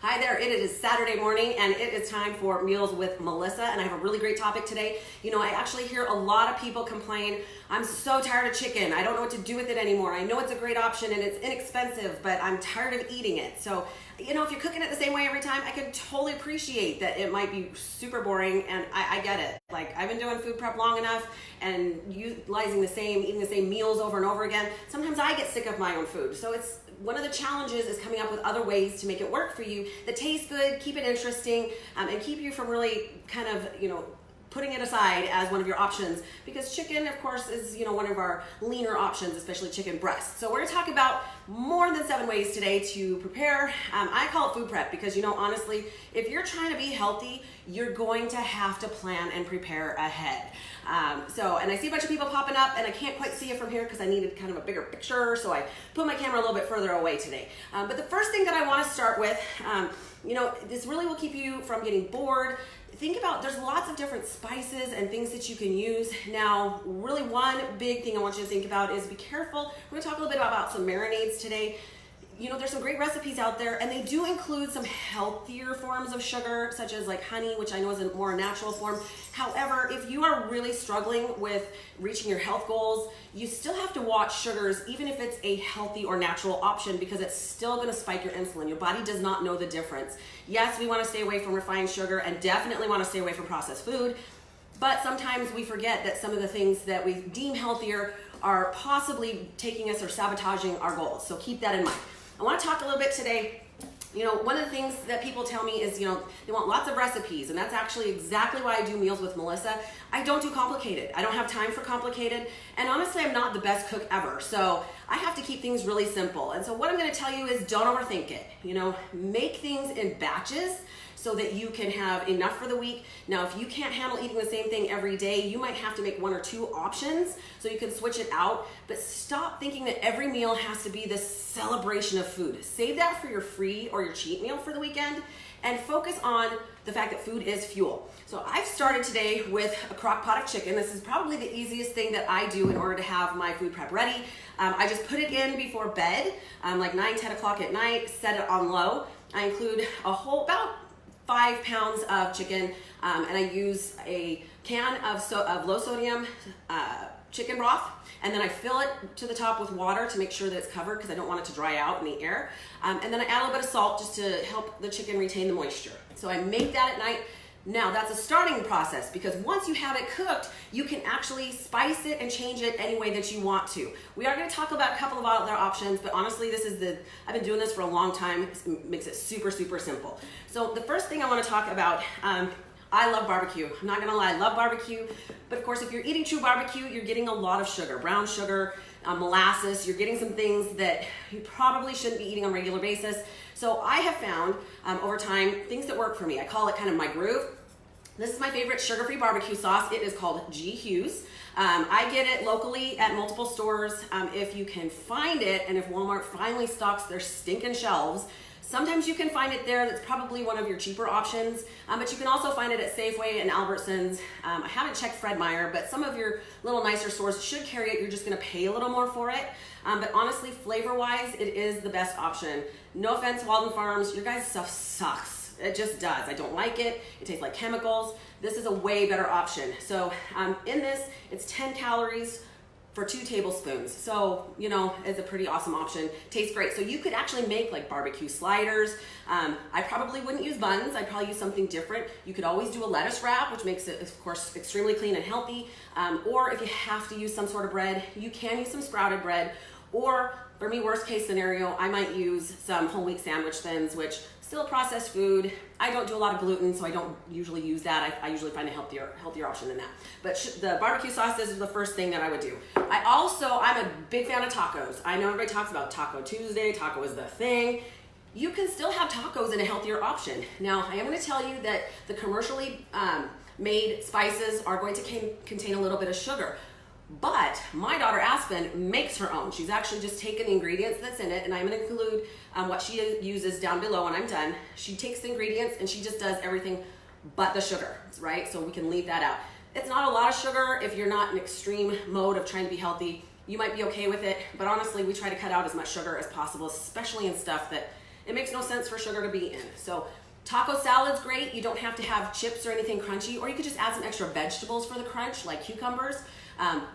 Hi there, it is Saturday morning and it is time for Meals with Melissa, and I have a really great topic today. You know, I actually hear a lot of people complain, I'm so tired of chicken, I don't know what to do with it anymore. I know it's a great option and it's inexpensive, but I'm tired of eating it. So, you know, if you're cooking it the same way every time, I can totally appreciate that it might be super boring, and I get it. Like, I've been doing food prep long enough and utilizing eating the same meals over and over again. Sometimes I get sick of my own food. So it's one of the challenges is coming up with other ways to make it work for you that taste good, keep it interesting, and keep you from really kind of, putting it aside as one of your options, because chicken, of course, is one of our leaner options, especially chicken breast. So we're gonna talk about more than 7 ways today to prepare. I call it food prep because honestly, if you're trying to be healthy, you're going to have to plan and prepare ahead. And I see a bunch of people popping up, and I can't quite see it from here because I needed kind of a bigger picture, so I put my camera a little bit further away today. But the first thing that I want to start with, this really will keep you from getting bored. Think about, there's lots of different spices and things that you can use. Now, really one big thing I want you to think about is be careful. We're gonna talk a little bit about some marinades today. There's some great recipes out there, and they do include some healthier forms of sugar, such as like honey, which I know is a more natural form. However, if you are really struggling with reaching your health goals, you still have to watch sugars, even if it's a healthy or natural option, because it's still gonna spike your insulin. Your body does not know the difference. Yes, we wanna stay away from refined sugar and definitely wanna stay away from processed food, but sometimes we forget that some of the things that we deem healthier are possibly taking us or sabotaging our goals. So keep that in mind. I want to talk a little bit today. One of the things that people tell me is, they want lots of recipes, and that's actually exactly why I do Meals with Melissa. I don't do complicated. I don't have time for complicated, and honestly, I'm not the best cook ever, so I have to keep things really simple. And so what I'm going to tell you is don't overthink it. Make things in batches so that you can have enough for the week. Now, if you can't handle eating the same thing every day, you might have to make 1 or 2 options so you can switch it out, but stop thinking that every meal has to be this celebration of food. Save that for your free or your cheat meal for the weekend, and focus on the fact that food is fuel. So I've started today with a crock pot of chicken. This is probably the easiest thing that I do in order to have my food prep ready. I just put it in before bed, like 9, 10 o'clock at night, set it on low. I include about 5 pounds of chicken, and I use a can of low sodium chicken broth, and then I fill it to the top with water to make sure that it's covered because I don't want it to dry out in the air. And then I add a little bit of salt just to help the chicken retain the moisture. So I make that at night. Now that's a starting process, because once you have it cooked, you can actually spice it and change it any way that you want to. We are going to talk about a couple of other options, but honestly, I've been doing this for a long time. It makes it super, super simple. So the first thing I want to talk about, I love barbecue. I'm not gonna lie, I love barbecue. But of course, if you're eating true barbecue, you're getting a lot of sugar, brown sugar, molasses. You're getting some things that you probably shouldn't be eating on a regular basis. So I have found over time things that work for me. I call it kind of my groove. This is my favorite sugar-free barbecue sauce. It is called G. Hughes. I get it locally at multiple stores. If you can find it, and if Walmart finally stocks their stinking shelves, sometimes you can find it there. That's probably one of your cheaper options, but you can also find it at Safeway and Albertsons. I haven't checked Fred Meyer, but some of your little nicer stores should carry it. You're just gonna pay a little more for it. But honestly, flavor-wise, it is the best option. No offense, Walden Farms, your guys' stuff sucks. It just does. I don't like it. It tastes like chemicals. This is a way better option. So in this, it's 10 calories for 2 tablespoons. So, it's a pretty awesome option. Tastes great. So you could actually make like barbecue sliders. I probably wouldn't use buns. I'd probably use something different. You could always do a lettuce wrap, which makes it, of course, extremely clean and healthy. Or if you have to use some sort of bread, you can use some sprouted bread. Or for me, worst case scenario, I might use some whole wheat sandwich thins, which still processed food. I don't do a lot of gluten, so I don't usually use that. I usually find a healthier option than that. But the barbecue sauce is the first thing that I would do. I'm a big fan of tacos. I know everybody talks about Taco Tuesday, taco is the thing. You can still have tacos in a healthier option. Now, I am gonna tell you that the commercially made spices are going to contain a little bit of sugar. But my daughter Aspen makes her own. She's actually just taken the ingredients that's in it, and I'm gonna include what she uses down below when I'm done. She takes the ingredients and she just does everything but the sugar, right? So we can leave that out. It's not a lot of sugar if you're not in extreme mode of trying to be healthy. You might be okay with it, but honestly, we try to cut out as much sugar as possible, especially in stuff that it makes no sense for sugar to be in. So taco salad's great. You don't have to have chips or anything crunchy, or you could just add some extra vegetables for the crunch, like cucumbers,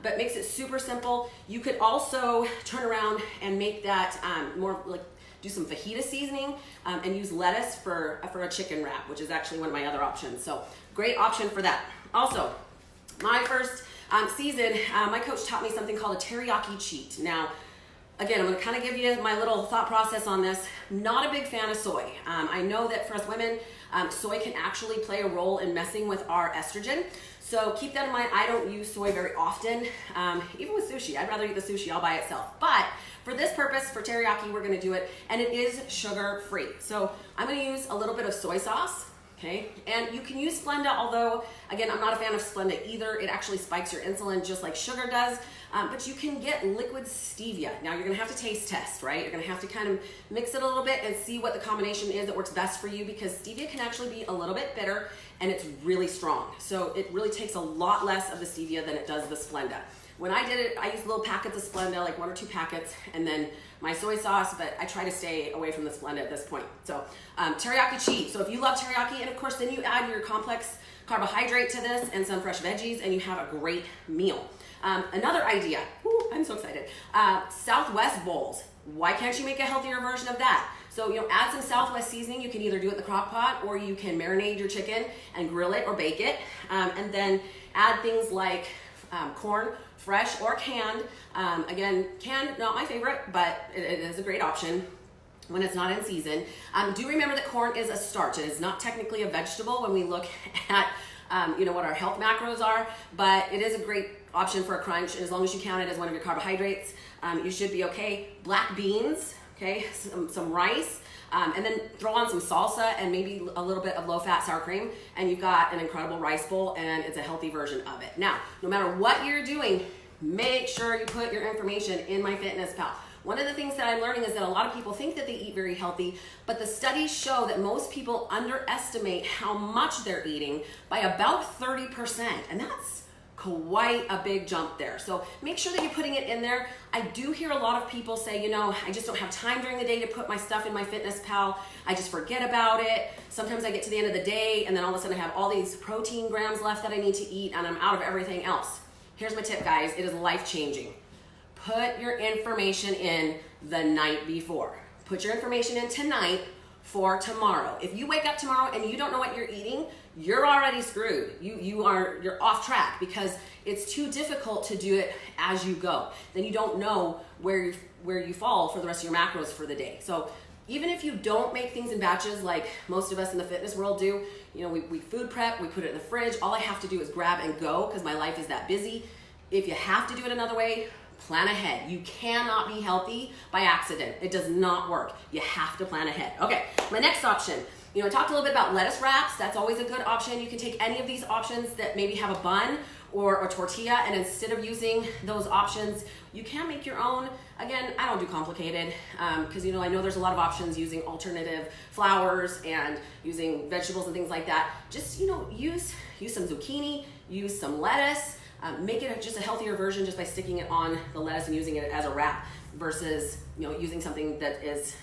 but makes it super simple. You could also turn around and make that more like, do some fajita seasoning and use lettuce for a chicken wrap, which is actually one of my other options. So great option for that. Also, my first season, my coach taught me something called a Teriyaki Cheat. Now, again, I'm gonna kind of give you my little thought process on this. Not a big fan of soy. I know that for us women, soy can actually play a role in messing with our estrogen. So keep that in mind. I don't use soy very often, even with sushi. I'd rather eat the sushi all by itself. But for this purpose, for teriyaki, we're gonna do it, and it is sugar-free. So I'm gonna use a little bit of soy sauce, okay? And you can use Splenda, although, again, I'm not a fan of Splenda either. It actually spikes your insulin just like sugar does. But you can get liquid stevia. Now you're gonna have to taste test, right? You're gonna have to kind of mix it a little bit and see what the combination is that works best for you, because stevia can actually be a little bit bitter and it's really strong. So it really takes a lot less of the stevia than it does the Splenda. When I did it, I used little packets of Splenda, like 1 or 2 packets, and then my soy sauce, but I try to stay away from the Splenda at this point. So teriyaki cheat. So if you love teriyaki, and of course then you add your complex carbohydrate to this and some fresh veggies, and you have a great meal. Another idea, ooh, I'm so excited, Southwest bowls. Why can't you make a healthier version of that? So, add some Southwest seasoning. You can either do it in the crock pot, or you can marinate your chicken and grill it or bake it. And then add things like corn, fresh or canned. Again, canned, not my favorite, but it is a great option when it's not in season. Do remember that corn is a starch. It is not technically a vegetable when we look at what our health macros are, but it is a great option for a crunch. And as long as you count it as one of your carbohydrates, you should be okay. Black beans, okay, some rice, and then throw on some salsa and maybe a little bit of low-fat sour cream, and you've got an incredible rice bowl, and it's a healthy version of it. Now, no matter what you're doing, make sure you put your information in MyFitnessPal. One of the things that I'm learning is that a lot of people think that they eat very healthy, but the studies show that most people underestimate how much they're eating by about 30%, and that's quite a big jump there. So make sure that you're putting it in there. I do hear a lot of people say, I just don't have time during the day to put my stuff in MyFitnessPal. I just forget about it. Sometimes I get to the end of the day and then all of a sudden I have all these protein grams left that I need to eat and I'm out of everything else. Here's my tip, guys. It is life-changing. Put your information in the night before. Put your information in tonight for tomorrow. If you wake up tomorrow and you don't know what you're eating, you're already screwed. You're off track, because it's too difficult to do it as you go. Then you don't know where you fall for the rest of your macros for the day. So even if you don't make things in batches like most of us in the fitness world do, we food prep, we put it in the fridge. All I have to do is grab and go because my life is that busy. If you have to do it another way, plan ahead. You cannot be healthy by accident. It does not work. You have to plan ahead. Okay, my next option. I talked a little bit about lettuce wraps. That's always a good option. You can take any of these options that maybe have a bun or a tortilla, and instead of using those options, you can make your own. Again, I don't do complicated because I know there's a lot of options using alternative flours and using vegetables and things like that. Just use some zucchini, use some lettuce. Make it just a healthier version just by sticking it on the lettuce and using it as a wrap versus using something that is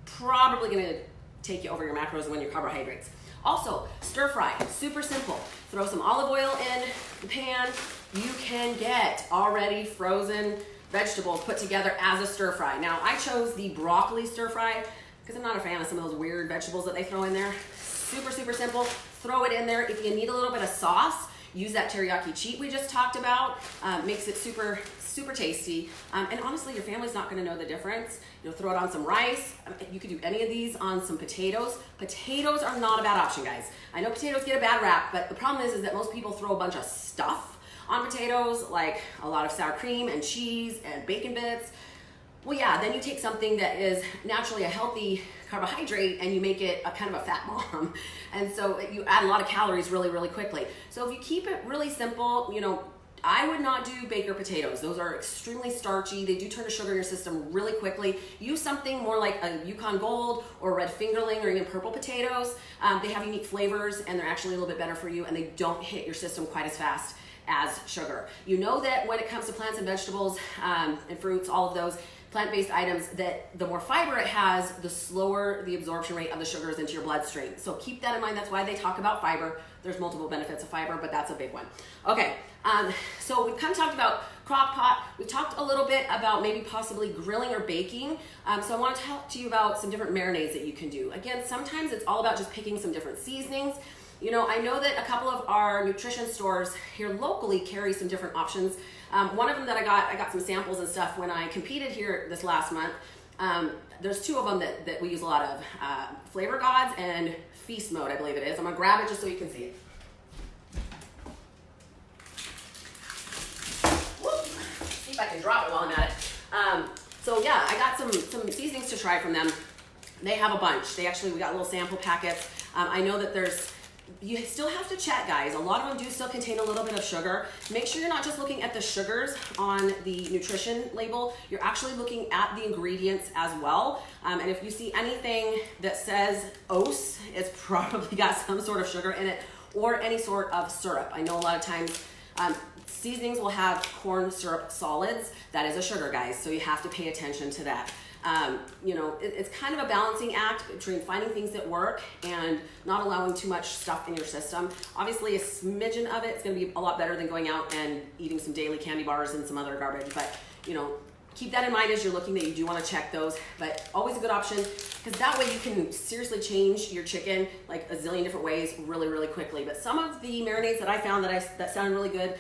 probably going to take you over your macros when your carbohydrates. Also, stir fry, super simple. Throw some olive oil in the pan. You can get already frozen vegetables put together as a stir fry. Now, I chose the broccoli stir fry because I'm not a fan of some of those weird vegetables that they throw in there. Super, super simple. Throw it in there. If you need a little bit of sauce, use that teriyaki cheat we just talked about. Makes it super, super tasty. And honestly, your family's not gonna know the difference. Throw it on some rice. You could do any of these on some potatoes. Potatoes are not a bad option, guys. I know potatoes get a bad rap, but the problem is that most people throw a bunch of stuff on potatoes, like a lot of sour cream and cheese and bacon bits. Well, yeah, then you take something that is naturally a healthy carbohydrate and you make it a kind of a fat bomb. And so you add a lot of calories really, really quickly. So if you keep it really simple, I would not do baker potatoes. Those are extremely starchy. They do turn to sugar in your system really quickly. Use something more like a Yukon Gold or red fingerling or even purple potatoes. They have unique flavors and they're actually a little bit better for you and they don't hit your system quite as fast as sugar. That when it comes to plants and vegetables and fruits, all of those, plant-based items, that the more fiber it has, the slower the absorption rate of the sugars into your bloodstream. So keep that in mind. That's why they talk about fiber. There's multiple benefits of fiber, but that's a big one. Okay, so we've kind of talked about crock pot. We talked a little bit about maybe possibly grilling or baking. So I want to talk to you about some different marinades that you can do. Again, sometimes it's all about just picking some different seasonings. You know, I know that a couple of our nutrition stores here locally carry some different options. One of them that I got some samples and stuff when I competed here this last month. There's two of them that we use a lot of, Flavor Gods and Feast Mode, I believe it is. I'm gonna grab it just so you can see it. Whoop. See if I can drop it while I'm at it. So yeah, I got some seasonings to try from them. They have a bunch. We got little sample packets. I know that you still have to check, guys. A lot of them do still contain a little bit of sugar. Make sure you're not just looking at the sugars on the nutrition label. You're actually looking at the ingredients as well. And if you see anything that says OS, it's probably got some sort of sugar in it or any sort of syrup. I know a lot of times seasonings will have corn syrup solids. That is a sugar, guys, so you have to pay attention to that. You know, it's kind of a balancing act between finding things that work and not allowing too much stuff in your system. Obviously, a smidgen of it is going to be a lot better than going out and eating some daily candy bars and some other garbage. But, you know, keep that in mind as you're looking, that you do want to check those. But always a good option, because that way you can seriously change your chicken like a zillion different ways really, really quickly. But some of the marinades that I found that sounded really good,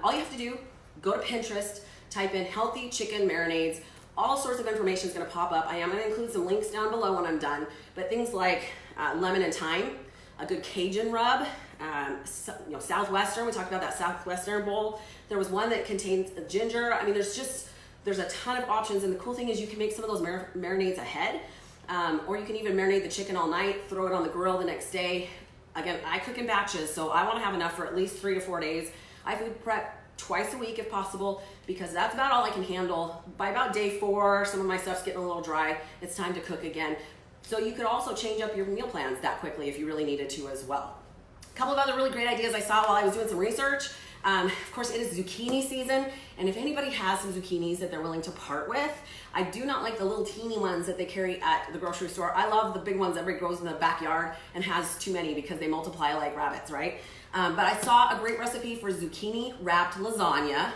all you have to do, go to Pinterest, type in healthy chicken marinades. All sorts of information is going to pop up. I am going to include some links down below when I'm done. But things like lemon and thyme, a good Cajun rub, Southwestern. We talked about that Southwestern bowl. There was one that contains ginger. I mean, there's a ton of options. And the cool thing is you can make some of those marinades ahead, or you can even marinate the chicken all night, throw it on the grill the next day. Again, I cook in batches, so I want to have enough for at least 3 to 4 days. I food prep twice a week if possible, because that's about all I can handle. By about day 4, some of my stuff's getting a little dry. It's time to cook again. So you could also change up your meal plans that quickly if you really needed to as well. A couple of other really great ideas I saw while I was doing some research. Of course, it is zucchini season, and if anybody has some zucchinis that they're willing to part with, I do not like the little teeny ones that they carry at the grocery store. I love the big ones that everybody grows in the backyard and has too many because they multiply like rabbits, right? But I saw a great recipe for zucchini wrapped lasagna.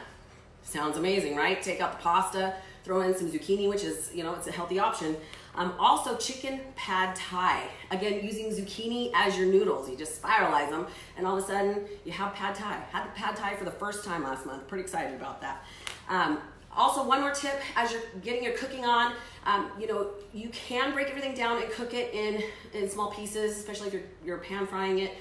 Sounds amazing, right? Take out the pasta, throw in some zucchini, which is, you know, it's a healthy option. Also chicken pad thai. Again, using zucchini as your noodles. You just spiralize them, and all of a sudden you have pad thai. Had the pad thai for the first time last month. Pretty excited about that. Also, one more tip as you're getting your cooking on, you know, you can break everything down and cook it in small pieces, especially if you're pan frying it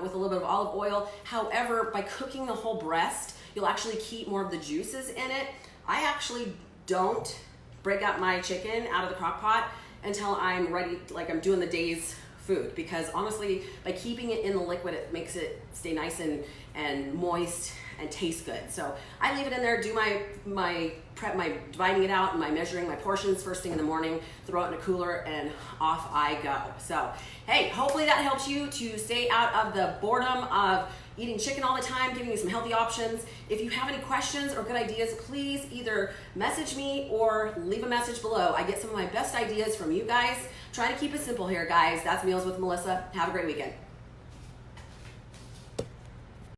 with a little bit of olive oil. However, by cooking the whole breast, you'll actually keep more of the juices in it. I actually don't break out my chicken out of the crock pot until I'm ready, like I'm doing the day's food, because honestly, by keeping it in the liquid, it makes it stay nice and moist and taste good. So I leave it in there, do my prep, my dividing it out and my measuring my portions first thing in the morning, throw it in a cooler, and off I go. So hey, hopefully that helps you to stay out of the boredom of eating chicken all the time, giving you some healthy options. If you have any questions or good ideas, please either message me or leave a message below. I get some of my best ideas from you guys. Trying to keep it simple here, guys. That's Meals with Melissa. Have a great weekend.